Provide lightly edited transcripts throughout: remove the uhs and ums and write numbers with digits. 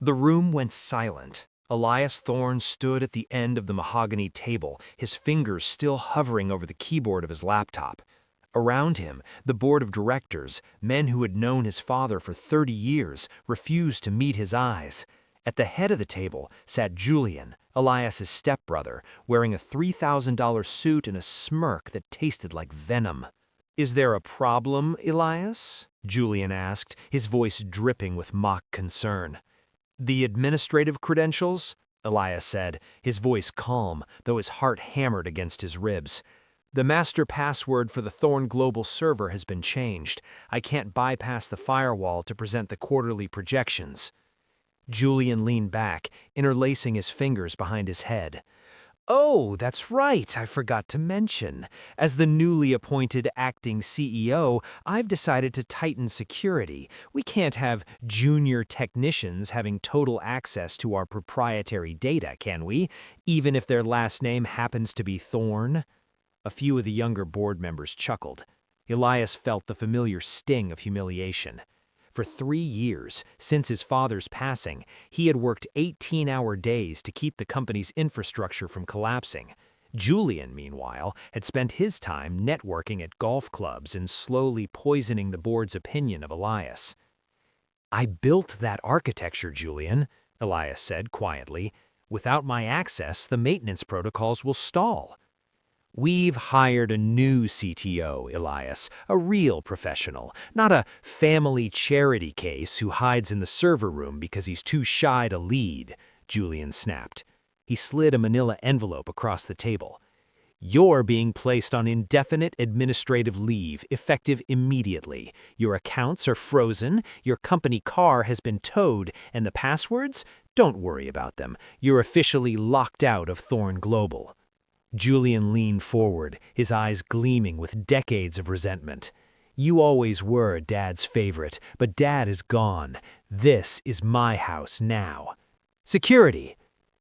The room went silent. Elias Thorne stood at the end of the mahogany table, his fingers still hovering over the keyboard of his laptop. Around him, the board of directors, men who had known his father for 30 years, refused to meet his eyes. At the head of the table sat Julian, Elias's stepbrother, wearing a $3,000 suit and a smirk that tasted like venom. "Is there a problem, Elias?" Julian asked, his voice dripping with mock concern. "The administrative credentials?" Elias said, his voice calm, though his heart hammered against his ribs. "The master password for the Thorne Global server has been changed. I can't bypass the firewall to present the quarterly projections." Julian leaned back, interlacing his fingers behind his head. "Oh, that's right, I forgot to mention. As the newly appointed acting CEO, I've decided to tighten security. We can't have junior technicians having total access to our proprietary data, can we? Even if their last name happens to be Thorne?" A few of the younger board members chuckled. Elias felt the familiar sting of humiliation. For 3 years, since his father's passing, he had worked 18-hour days to keep the company's infrastructure from collapsing. Julian, meanwhile, had spent his time networking at golf clubs and slowly poisoning the board's opinion of Elias. "I built that architecture, Julian," Elias said quietly. "Without my access, the maintenance protocols will stall." "We've hired a new CTO, Elias, a real professional, not a family charity case who hides in the server room because he's too shy to lead," Julian snapped. He slid a manila envelope across the table. "You're being placed on indefinite administrative leave, effective immediately. Your accounts are frozen, your company car has been towed, and the passwords? Don't worry about them. You're officially locked out of Thorne Global." Julian leaned forward, his eyes gleaming with decades of resentment. "You always were Dad's favorite, but Dad is gone. This is my house now." "Security!"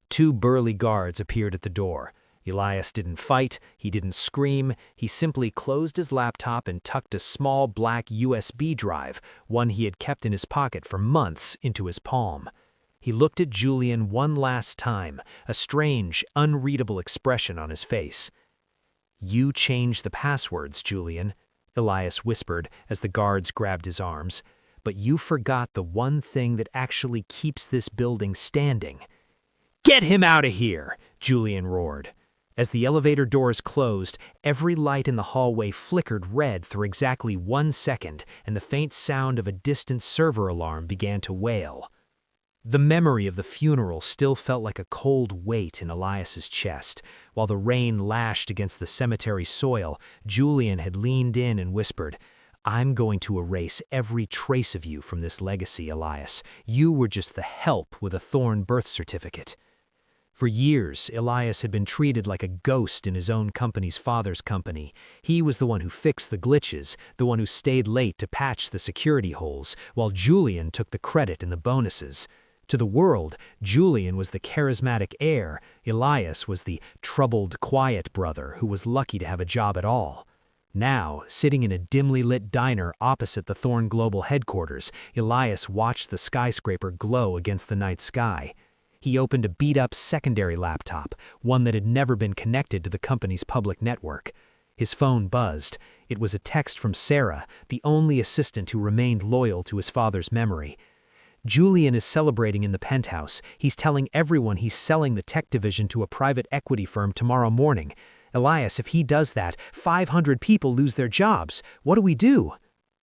2 burly guards appeared at the door. Elias didn't fight, he didn't scream, he simply closed his laptop and tucked a small black USB drive, one he had kept in his pocket for months, into his palm. He looked at Julian one last time, a strange, unreadable expression on his face. "You changed the passwords, Julian," Elias whispered as the guards grabbed his arms. "But you forgot the one thing that actually keeps this building standing." "Get him out of here!" Julian roared. As the elevator doors closed, every light in the hallway flickered red for exactly 1 second, and the faint sound of a distant server alarm began to wail. The memory of the funeral still felt like a cold weight in Elias's chest. While the rain lashed against the cemetery soil, Julian had leaned in and whispered, "I'm going to erase every trace of you from this legacy, Elias. You were just the help with a Thorne birth certificate." For years, Elias had been treated like a ghost in his own company's father's company. He was the one who fixed the glitches, the one who stayed late to patch the security holes, while Julian took the credit and the bonuses. To the world, Julian was the charismatic heir. Elias was the troubled, quiet brother who was lucky to have a job at all. Now, sitting in a dimly lit diner opposite the Thorne Global headquarters, Elias watched the skyscraper glow against the night sky. He opened a beat-up secondary laptop, one that had never been connected to the company's public network. His phone buzzed. It was a text from Sarah, the only assistant who remained loyal to his father's memory. "Julian is celebrating in the penthouse. He's telling everyone he's selling the tech division to a private equity firm tomorrow morning. Elias, if he does that, 500 people lose their jobs. What do we do?"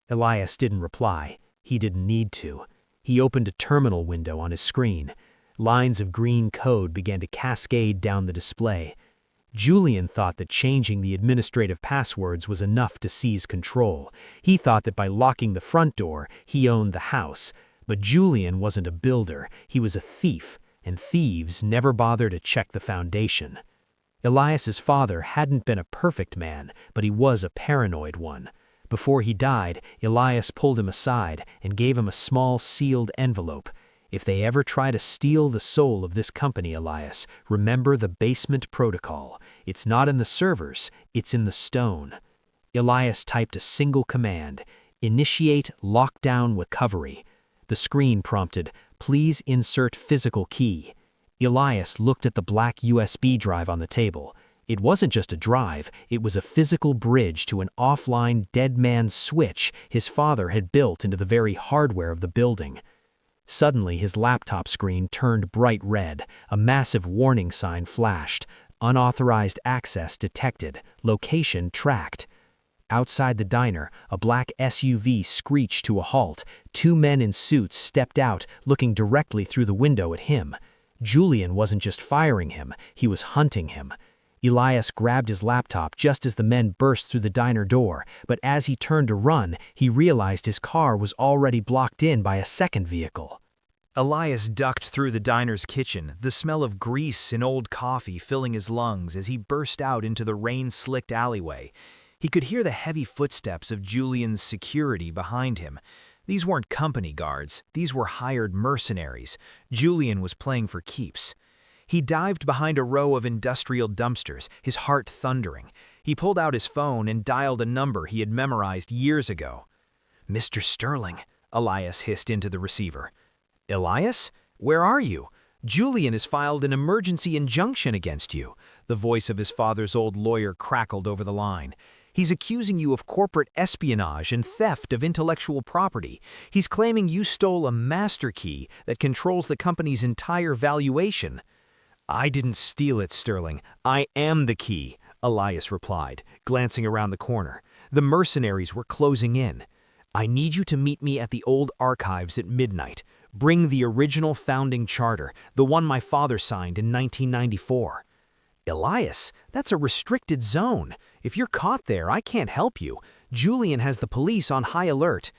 Elias didn't reply. He didn't need to. He opened a terminal window on his screen. Lines of green code began to cascade down the display. Julian thought that changing the administrative passwords was enough to seize control. He thought that by locking the front door, he owned the house. But Julian wasn't a builder, he was a thief, and thieves never bother to check the foundation. Elias's father hadn't been a perfect man, but he was a paranoid one. Before he died, Elias pulled him aside and gave him a small sealed envelope. "If they ever try to steal the soul of this company, Elias, remember the basement protocol. It's not in the servers, it's in the stone." Elias typed a single command: "Initiate lockdown recovery." The screen prompted, Please insert physical key. Elias looked at the black USB drive on the table. It wasn't just a drive, it was a physical bridge to an offline dead man's switch his father had built into the very hardware of the building. Suddenly, his laptop screen turned bright red. A massive warning sign flashed. Unauthorized access detected. Location tracked. Outside the diner, a black SUV screeched to a halt. Two men in suits stepped out, looking directly through the window at him. Julian wasn't just firing him, he was hunting him. Elias grabbed his laptop just as the men burst through the diner door, but as he turned to run, he realized his car was already blocked in by a second vehicle. Elias ducked through the diner's kitchen, the smell of grease and old coffee filling his lungs as he burst out into the rain-slicked alleyway. He could hear the heavy footsteps of Julian's security behind him. These weren't company guards, these were hired mercenaries. Julian was playing for keeps. He dived behind a row of industrial dumpsters, his heart thundering. He pulled out his phone and dialed a number he had memorized years ago. "Mr. Sterling," Elias hissed into the receiver. "Elias? Where are you? Julian has filed an emergency injunction against you." The voice of his father's old lawyer crackled over the line. "He's accusing you of corporate espionage and theft of intellectual property. He's claiming you stole a master key that controls the company's entire valuation." "I didn't steal it, Sterling. I am the key," Elias replied, glancing around the corner. The mercenaries were closing in. "I need you to meet me at the old archives at midnight. Bring the original founding charter, the one my father signed in 1994. "Elias, that's a restricted zone. If you're caught there, I can't help you. Julian has the police on high alert."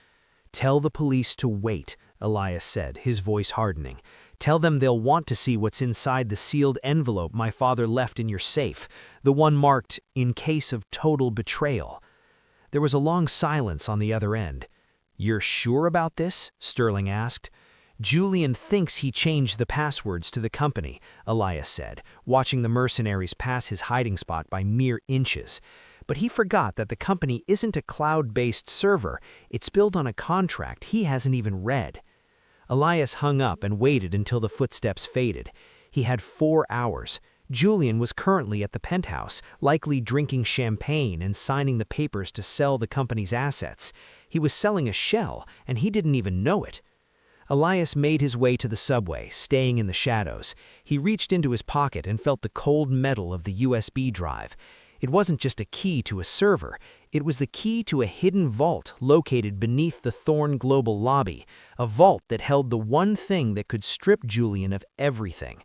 "Tell the police to wait," Elias said, his voice hardening. "Tell them they'll want to see what's inside the sealed envelope my father left in your safe, the one marked, 'In case of total betrayal.'" There was a long silence on the other end. "You're sure about this?" Sterling asked. "Julian thinks he changed the passwords to the company," Elias said, watching the mercenaries pass his hiding spot by mere inches. "But he forgot that the company isn't a cloud-based server. It's built on a contract he hasn't even read." Elias hung up and waited until the footsteps faded. He had 4 hours. Julian was currently at the penthouse, likely drinking champagne and signing the papers to sell the company's assets. He was selling a shell, and he didn't even know it. Elias made his way to the subway, staying in the shadows. He reached into his pocket and felt the cold metal of the USB drive. It wasn't just a key to a server, it was the key to a hidden vault located beneath the Thorn Global lobby, a vault that held the one thing that could strip Julian of everything.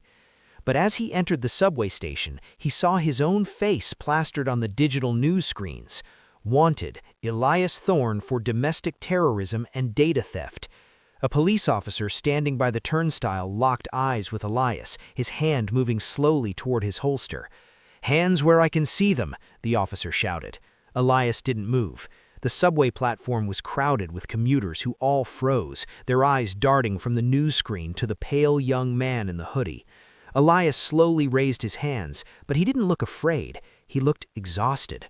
But as he entered the subway station, he saw his own face plastered on the digital news screens. "Wanted, Elias Thorn for domestic terrorism and data theft." A police officer standing by the turnstile locked eyes with Elias, his hand moving slowly toward his holster. "Hands where I can see them," the officer shouted. Elias didn't move. The subway platform was crowded with commuters who all froze, their eyes darting from the news screen to the pale young man in the hoodie. Elias slowly raised his hands, but he didn't look afraid. He looked exhausted.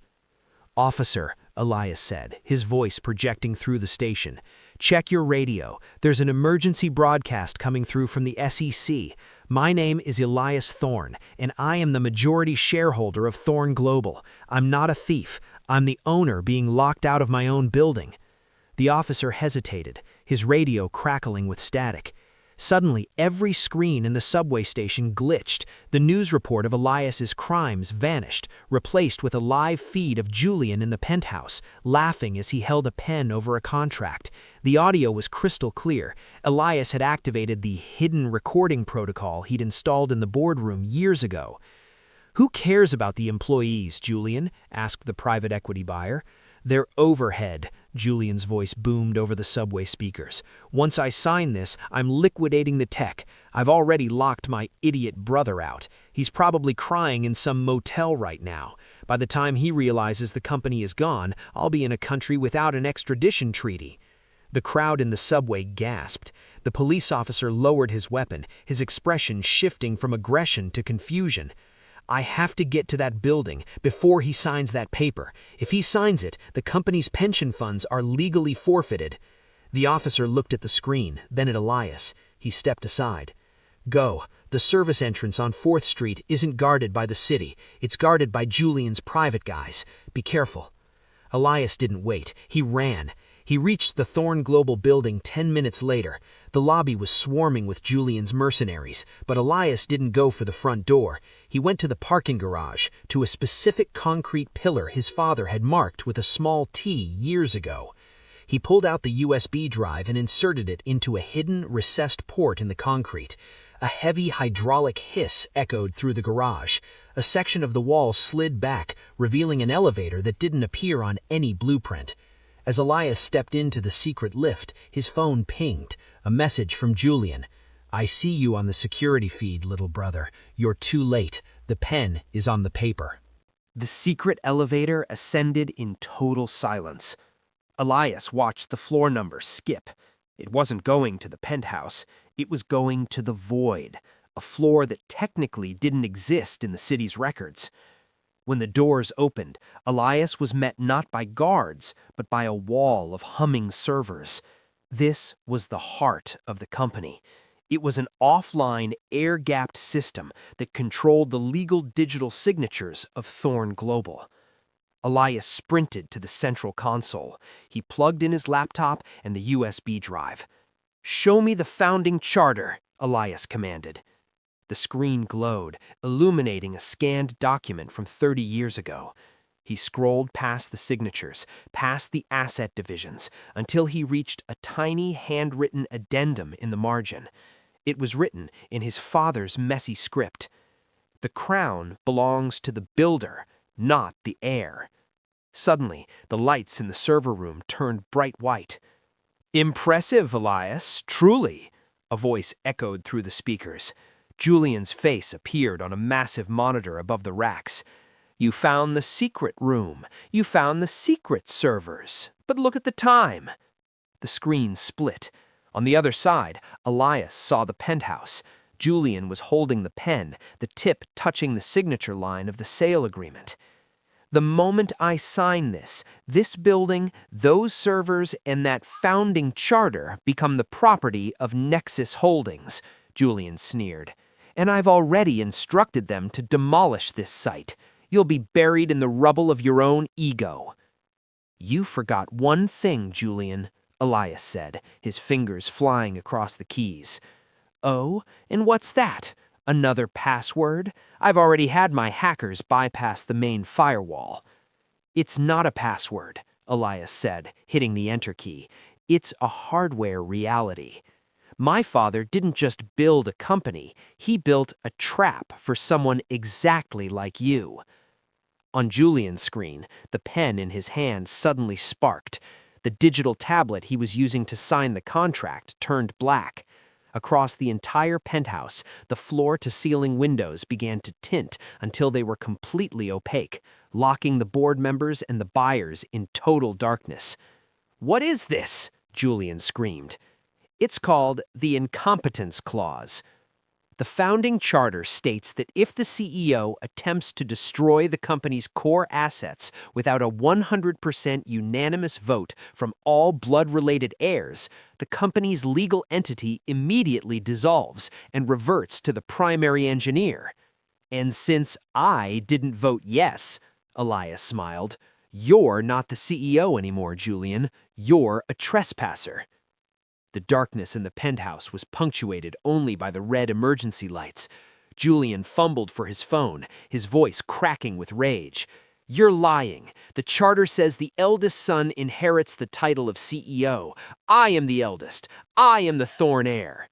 "Officer," Elias said, his voice projecting through the station. "Check your radio. There's an emergency broadcast coming through from the SEC. My name is Elias Thorn, and I am the majority shareholder of Thorn Global. I'm not a thief. I'm the owner being locked out of my own building." The officer hesitated, his radio crackling with static. Suddenly, every screen in the subway station glitched. The news report of Elias's crimes vanished, replaced with a live feed of Julian in the penthouse, laughing as he held a pen over a contract. The audio was crystal clear. Elias had activated the hidden recording protocol he'd installed in the boardroom years ago. "Who cares about the employees, Julian?" asked the private equity buyer. "They're overhead," Julian's voice boomed over the subway speakers. "Once I sign this, I'm liquidating the tech. I've already locked my idiot brother out. He's probably crying in some motel right now. By the time he realizes the company is gone, I'll be in a country without an extradition treaty." The crowd in the subway gasped. The police officer lowered his weapon, his expression shifting from aggression to confusion. "I have to get to that building before he signs that paper. If he signs it, the company's pension funds are legally forfeited." The officer looked at the screen, then at Elias. He stepped aside. "Go. The service entrance on 4th Street isn't guarded by the city. It's guarded by Julian's private guys. Be careful." Elias didn't wait. He ran. He reached the Thorn Global building 10 minutes later. The lobby was swarming with Julian's mercenaries, but Elias didn't go for the front door. He went to the parking garage, to a specific concrete pillar his father had marked with a small T years ago. He pulled out the USB drive and inserted it into a hidden, recessed port in the concrete. A heavy hydraulic hiss echoed through the garage. A section of the wall slid back, revealing an elevator that didn't appear on any blueprint. As Elias stepped into the secret lift, his phone pinged. A message from Julian. "I see you on the security feed, little brother. You're too late. The pen is on the paper." The secret elevator ascended in total silence. Elias watched the floor number skip. It wasn't going to the penthouse. It was going to the void, a floor that technically didn't exist in the city's records. When the doors opened, Elias was met not by guards, but by a wall of humming servers. This was the heart of the company. It was an offline, air-gapped system that controlled the legal digital signatures of Thorn Global. Elias sprinted to the central console. He plugged in his laptop and the USB drive. "Show me the founding charter," Elias commanded. The screen glowed, illuminating a scanned document from 30 years ago. He scrolled past the signatures, past the asset divisions, until he reached a tiny handwritten addendum in the margin. It was written in his father's messy script. "The crown belongs to the builder, not the heir." Suddenly, the lights in the server room turned bright white. "Impressive, Elias, truly," a voice echoed through the speakers. Julian's face appeared on a massive monitor above the racks. "You found the secret room. You found the secret servers. But look at the time." The screen split. On the other side, Elias saw the penthouse. Julian was holding the pen, the tip touching the signature line of the sale agreement. "The moment I sign this building, those servers, and that founding charter become the property of Nexus Holdings," Julian sneered. "And I've already instructed them to demolish this site. You'll be buried in the rubble of your own ego." "You forgot one thing, Julian," Elias said, his fingers flying across the keys. "Oh, and what's that? Another password? I've already had my hackers bypass the main firewall." "It's not a password," Elias said, hitting the enter key. "It's a hardware reality. My father didn't just build a company, he built a trap for someone exactly like you." On Julian's screen, the pen in his hand suddenly sparked. The digital tablet he was using to sign the contract turned black. Across the entire penthouse, the floor-to-ceiling windows began to tint until they were completely opaque, locking the board members and the buyers in total darkness. "What is this?" Julian screamed. "It's called the Incompetence Clause. The founding charter states that if the CEO attempts to destroy the company's core assets without a 100% unanimous vote from all blood-related heirs, the company's legal entity immediately dissolves and reverts to the primary engineer. And since I didn't vote yes," Elias smiled, "you're not the CEO anymore, Julian. You're a trespasser." The darkness in the penthouse was punctuated only by the red emergency lights. Julian fumbled for his phone, his voice cracking with rage. "You're lying. The charter says the eldest son inherits the title of CEO. I am the eldest. I am the Thorn heir."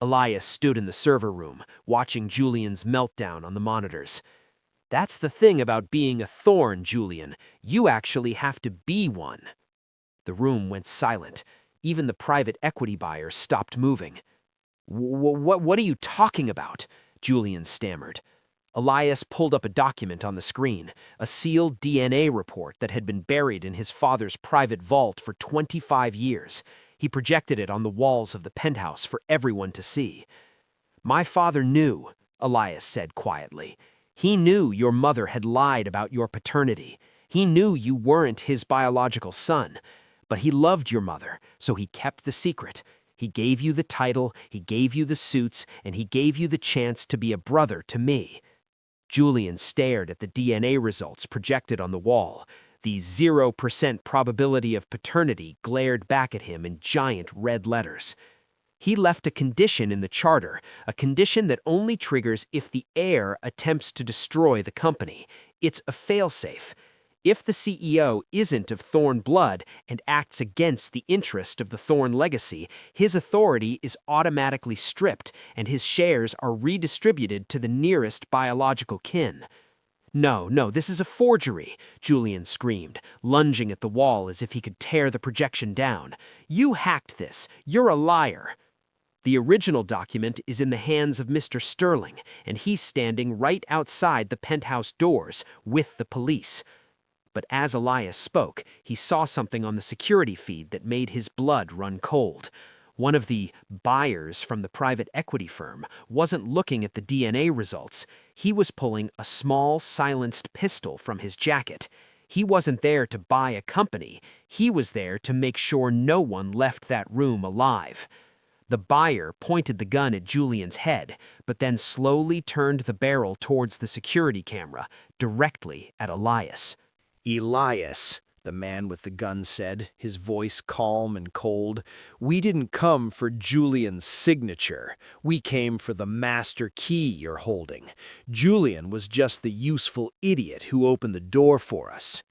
Elias stood in the server room, watching Julian's meltdown on the monitors. "That's the thing about being a Thorn, Julian. You actually have to be one." The room went silent. Even the private equity buyers stopped moving. What are you talking about?" Julian stammered. Elias pulled up a document on the screen, a sealed DNA report that had been buried in his father's private vault for 25 years. He projected it on the walls of the penthouse for everyone to see. "My father knew," Elias said quietly. "He knew your mother had lied about your paternity. He knew you weren't his biological son. But he loved your mother, so he kept the secret. He gave you the title, he gave you the suits, and he gave you the chance to be a brother to me." Julian stared at the DNA results projected on the wall. The 0% probability of paternity glared back at him in giant red letters. He left a condition in the charter, a condition that only triggers if the heir attempts to destroy the company. It's a failsafe. If the CEO isn't of Thorne blood and acts against the interest of the Thorne legacy, his authority is automatically stripped and his shares are redistributed to the nearest biological kin. "No, no, this is a forgery," Julian screamed, lunging at the wall as if he could tear the projection down. "You hacked this. You're a liar." The original document is in the hands of Mr. Sterling, and he's standing right outside the penthouse doors with the police. But as Elias spoke, he saw something on the security feed that made his blood run cold. One of the buyers from the private equity firm wasn't looking at the DNA results. He was pulling a small, silenced pistol from his jacket. He wasn't there to buy a company. He was there to make sure no one left that room alive. The buyer pointed the gun at Julian's head, but then slowly turned the barrel towards the security camera, directly at Elias. "Elias," the man with the gun said, his voice calm and cold, "we didn't come for Julian's signature. We came for the master key you're holding. Julian was just the useful idiot who opened the door for us."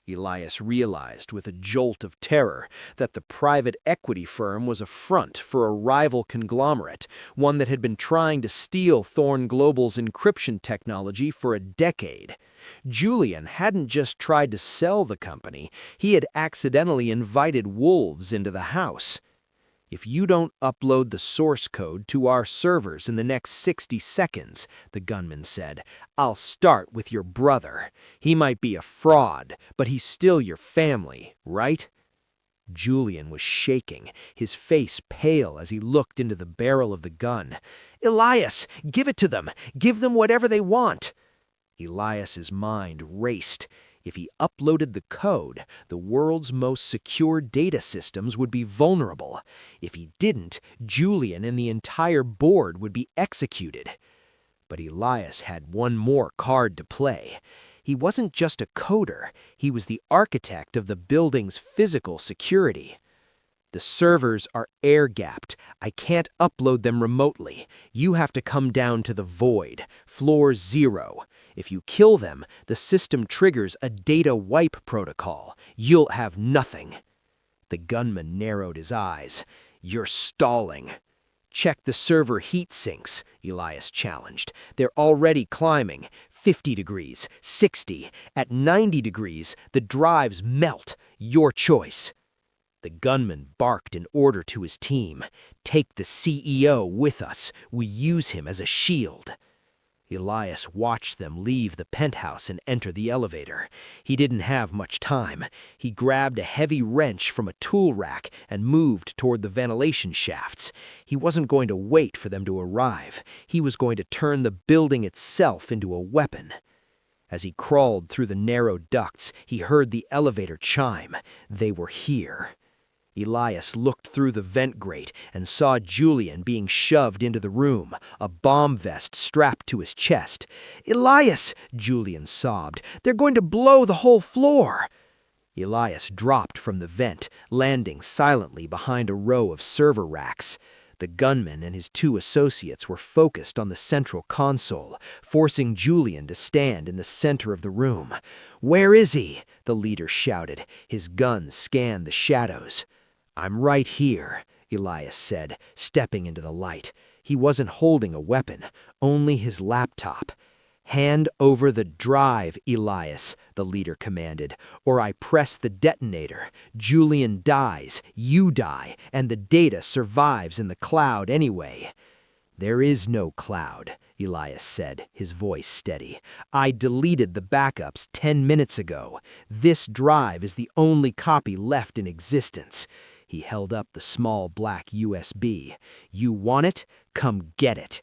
Elias realized with a jolt of terror that the private equity firm was a front for a rival conglomerate, one that had been trying to steal Thorne Global's encryption technology for a decade. Julian hadn't just tried to sell the company, he had accidentally invited wolves into the house. "If you don't upload the source code to our servers in the next 60 seconds, the gunman said, "I'll start with your brother. He might be a fraud, but he's still your family, right?" Julian was shaking, his face pale as he looked into the barrel of the gun. "Elias, give it to them! Give them whatever they want!" Elias's mind raced. If he uploaded the code, the world's most secure data systems would be vulnerable. If he didn't, Julian and the entire board would be executed. But Elias had one more card to play. He wasn't just a coder, he was the architect of the building's physical security. "The servers are air-gapped. I can't upload them remotely. You have to come down to the void, floor 0. If you kill them, the system triggers a data wipe protocol. You'll have nothing." The gunman narrowed his eyes. "You're stalling." "Check the server heat sinks," Elias challenged. "They're already climbing. 50 degrees, 60. At 90 degrees, the drives melt. Your choice." The gunman barked an order to his team. "Take the CEO with us. We use him as a shield." Elias watched them leave the penthouse and enter the elevator. He didn't have much time. He grabbed a heavy wrench from a tool rack and moved toward the ventilation shafts. He wasn't going to wait for them to arrive. He was going to turn the building itself into a weapon. As he crawled through the narrow ducts, he heard the elevator chime. They were here. Elias looked through the vent grate and saw Julian being shoved into the room, a bomb vest strapped to his chest. "Elias!" Julian sobbed. "They're going to blow the whole floor!" Elias dropped from the vent, landing silently behind a row of server racks. The gunman and his 2 associates were focused on the central console, forcing Julian to stand in the center of the room. "Where is he?" the leader shouted. His gun scanned the shadows. "I'm right here," Elias said, stepping into the light. He wasn't holding a weapon, only his laptop. "Hand over the drive, Elias," the leader commanded, "or I press the detonator. Julian dies, you die, and the data survives in the cloud anyway." "There is no cloud," Elias said, his voice steady. "I deleted the backups 10 minutes ago. This drive is the only copy left in existence." He held up the small black USB. "You want it? Come get it."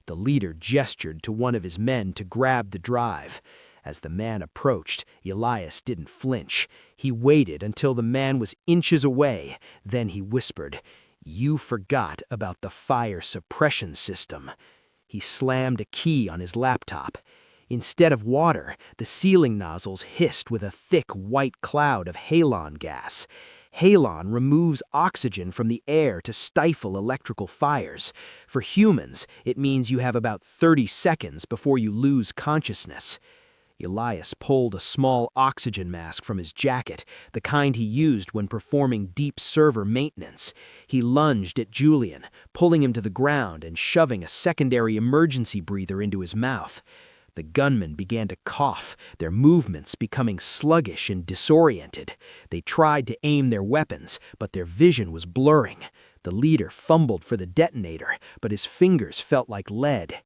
The leader gestured to one of his men to grab the drive. As the man approached, Elias didn't flinch. He waited until the man was inches away. Then he whispered, You forgot about the fire suppression system. He slammed a key on his laptop. Instead of water, the ceiling nozzles hissed with a thick white cloud of halon gas. Halon removes oxygen from the air to stifle electrical fires. For humans, it means you have about 30 seconds before you lose consciousness. Elias pulled a small oxygen mask from his jacket, the kind he used when performing deep server maintenance. He lunged at Julian, pulling him to the ground and shoving a secondary emergency breather into his mouth. The gunmen began to cough, their movements becoming sluggish and disoriented. They tried to aim their weapons, but their vision was blurring. The leader fumbled for the detonator, but his fingers felt like lead.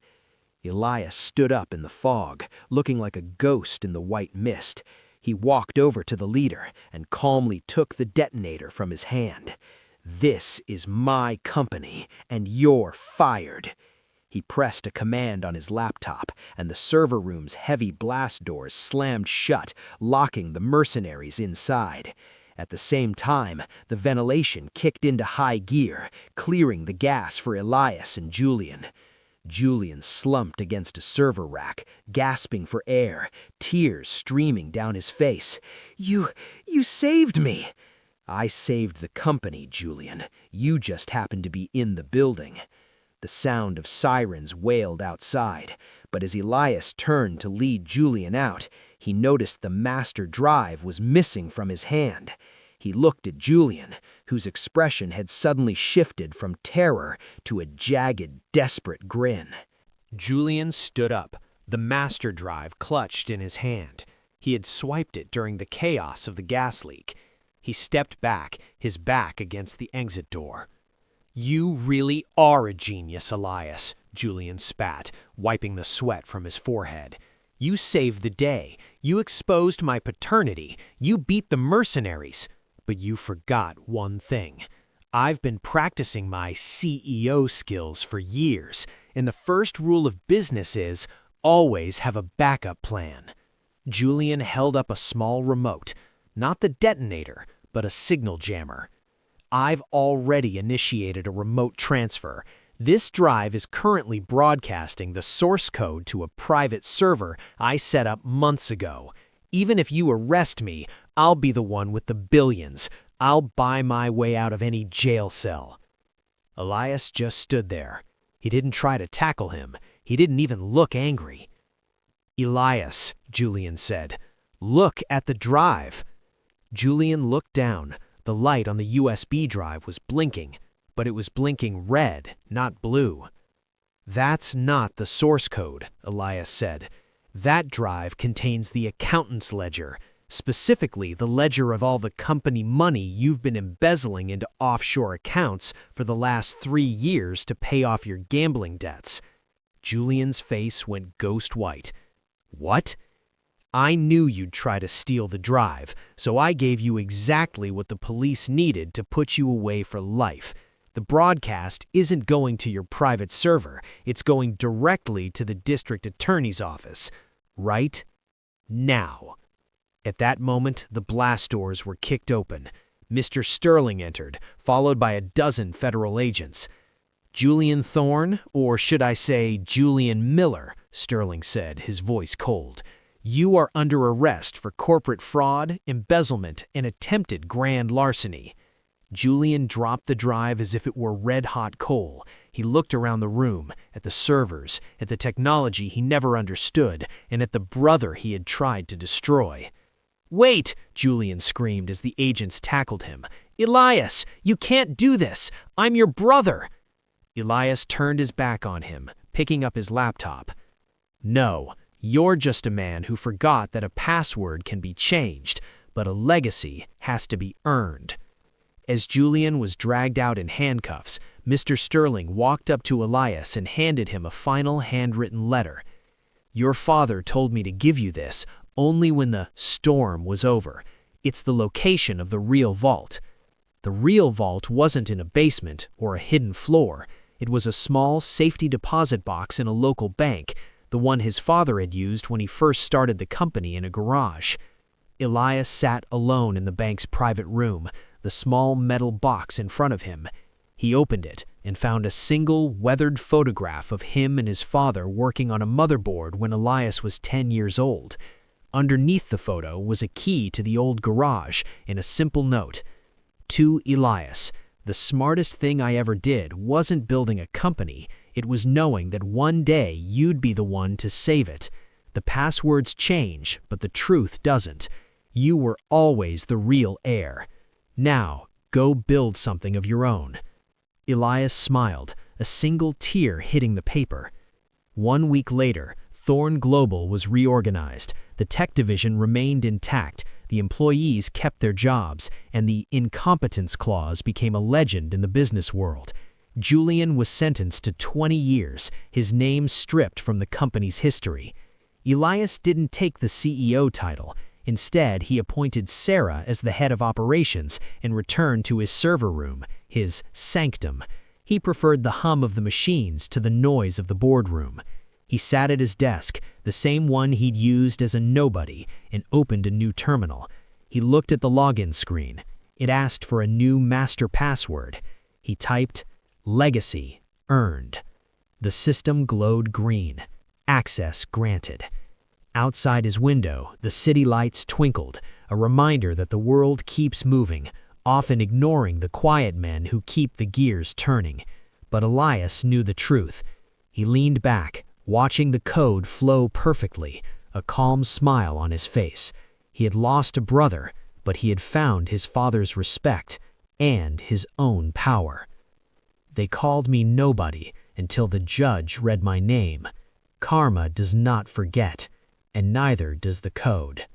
Elias stood up in the fog, looking like a ghost in the white mist. He walked over to the leader and calmly took the detonator from his hand. "This is my company, and you're fired." He pressed a command on his laptop, and the server room's heavy blast doors slammed shut, locking the mercenaries inside. At the same time, the ventilation kicked into high gear, clearing the gas for Elias and Julian. Julian slumped against a server rack, gasping for air, tears streaming down his face. You saved me!" "I saved the company, Julian. You just happened to be in the building." The sound of sirens wailed outside, but as Elias turned to lead Julian out, he noticed the master drive was missing from his hand. He looked at Julian, whose expression had suddenly shifted from terror to a jagged, desperate grin. Julian stood up, the master drive clutched in his hand. He had swiped it during the chaos of the gas leak. He stepped back, his back against the exit door. "You really are a genius, Elias," Julian spat, wiping the sweat from his forehead. "You saved the day. You exposed my paternity. You beat the mercenaries. But you forgot one thing. I've been practicing my CEO skills for years, and the first rule of business is always have a backup plan." Julian held up a small remote, not the detonator, but a signal jammer. "I've already initiated a remote transfer. This drive is currently broadcasting the source code to a private server I set up months ago. Even if you arrest me, I'll be the one with the billions. I'll buy my way out of any jail cell." Elias just stood there. He didn't try to tackle him. He didn't even look angry. "Elias," Julian said, "look at the drive." Julian looked down. The light on the USB drive was blinking, but it was blinking red, not blue. "That's not the source code," Elias said. "That drive contains the accountant's ledger, specifically the ledger of all the company money you've been embezzling into offshore accounts for the last 3 years to pay off your gambling debts." Julian's face went ghost white. "What?" "I knew you'd try to steal the drive, so I gave you exactly what the police needed to put you away for life. The broadcast isn't going to your private server, it's going directly to the district attorney's office. Right now." At that moment, the blast doors were kicked open. Mr. Sterling entered, followed by a dozen federal agents. "Julian Thorne, or should I say Julian Miller," Sterling said, his voice cold. "You are under arrest for corporate fraud, embezzlement, and attempted grand larceny." Julian dropped the drive as if it were red-hot coal. He looked around the room, at the servers, at the technology he never understood, and at the brother he had tried to destroy. "Wait!" Julian screamed as the agents tackled him. "Elias, you can't do this! I'm your brother!" Elias turned his back on him, picking up his laptop. "No, you're just a man who forgot that a password can be changed, but a legacy has to be earned." As Julian was dragged out in handcuffs, Mr. Sterling walked up to Elias and handed him a final handwritten letter. "Your father told me to give you this only when the storm was over. It's the location of the real vault." The real vault wasn't in a basement or a hidden floor. It was a small safety deposit box in a local bank, the one his father had used when he first started the company in a garage. Elias sat alone in the bank's private room, the small metal box in front of him. He opened it and found a single, weathered photograph of him and his father working on a motherboard when Elias was 10 years old. Underneath the photo was a key to the old garage and a simple note. To Elias, the smartest thing I ever did wasn't building a company, it was knowing that one day you'd be the one to save it. The passwords change, but the truth doesn't. You were always the real heir. Now, go build something of your own. Elias smiled, a single tear hitting the paper. 1 week later, Thorn Global was reorganized. The tech division remained intact, the employees kept their jobs, and the incompetence clause became a legend in the business world. Julian was sentenced to 20 years, his name stripped from the company's history. Elias didn't take the CEO title. Instead, he appointed Sarah as the head of operations and returned to his server room, his sanctum. He preferred the hum of the machines to the noise of the boardroom. He sat at his desk, the same one he'd used as a nobody, and opened a new terminal. He looked at the login screen. It asked for a new master password. He typed, "Legacy earned." The system glowed green. Access granted. Outside his window, the city lights twinkled, a reminder that the world keeps moving, often ignoring the quiet men who keep the gears turning. But Elias knew the truth. He leaned back, watching the code flow perfectly, a calm smile on his face. He had lost a brother, but he had found his father's respect and his own power. They called me nobody until the judge read my name. Karma does not forget, and neither does the code.